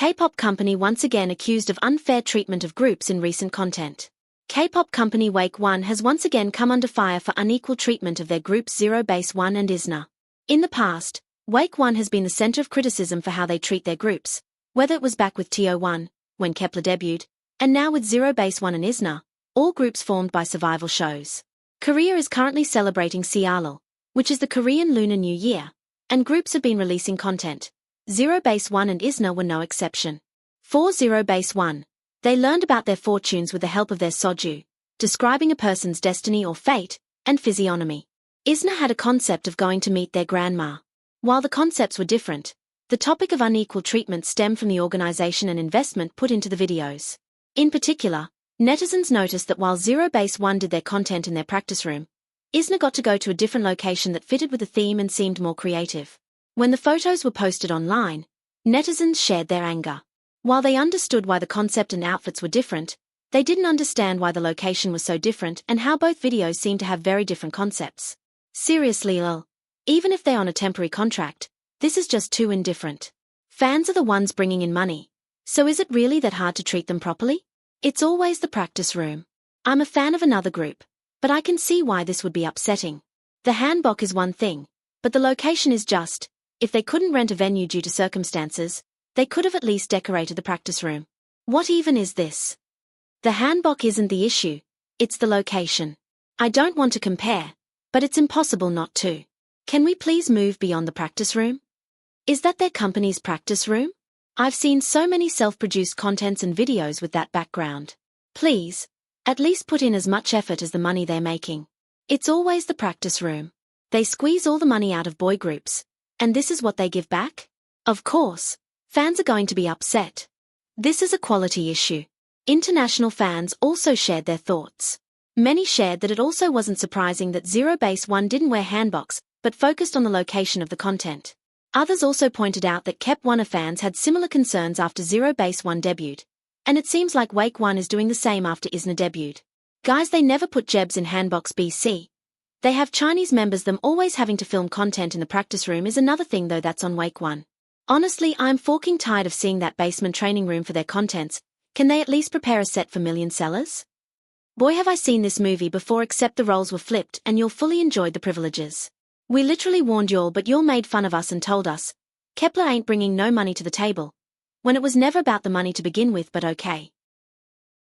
K-pop company once again accused of unfair treatment of groups in recent content. K-pop company WAKEONE has once again come under fire for unequal treatment of their groups ZEROBASEONE and IZNA. In the past, WAKEONE has been the center of criticism for how they treat their groups, whether it was back with TO1, when Kep1er debuted, and now with ZEROBASEONE and IZNA, all groups formed by survival shows. Korea is currently celebrating Seollal, which is the Korean Lunar New Year, and groups have been releasing content. ZEROBASEONE and IZNA were no exception. For ZEROBASEONE, they learned about their fortunes with the help of their soju, describing a person's destiny or fate, and physiognomy. IZNA had a concept of going to meet their grandma. While the concepts were different, the topic of unequal treatment stemmed from the organization and investment put into the videos. In particular, netizens noticed that while ZEROBASEONE did their content in their practice room, IZNA got to go to a different location that fitted with the theme and seemed more creative. When the photos were posted online, netizens shared their anger. While they understood why the concept and outfits were different, they didn't understand why the location was so different and how both videos seemed to have very different concepts. Seriously lol. Even if they're on a temporary contract, this is just too indifferent. Fans are the ones bringing in money. So is it really that hard to treat them properly? It's always the practice room. I'm a fan of another group, but I can see why this would be upsetting. The hanbok is one thing, but the location is just, if they couldn't rent a venue due to circumstances, they could have at least decorated the practice room. What even is this? The hanbok isn't the issue, it's the location. I don't want to compare, but it's impossible not to. Can we please move beyond the practice room? Is that their company's practice room? I've seen so many self-produced contents and videos with that background. Please, at least put in as much effort as the money they're making. It's always the practice room. They squeeze all the money out of boy groups, and this is what they give back? Of course, fans are going to be upset. This is a quality issue. International fans also shared their thoughts. Many shared that it also wasn't surprising that ZEROBASEONE didn't wear hanboks, but focused on the location of the content. Others also pointed out that Kep1er fans had similar concerns after ZEROBASEONE debuted. And it seems like WAKEONE is doing the same after IZNA debuted. Guys, they never put jebs in hanboks BC. They have Chinese members. Them always having to film content in the practice room is another thing though that's on WAKEONE. Honestly, I'm forking tired of seeing that basement training room for their contents. Can they at least prepare a set for million sellers? Boy, have I seen this movie before, except the roles were flipped and you'll fully enjoyed the privileges. We literally warned y'all, but y'all made fun of us and told us, Kep1er ain't bringing no money to the table. When it was never about the money to begin with, but okay.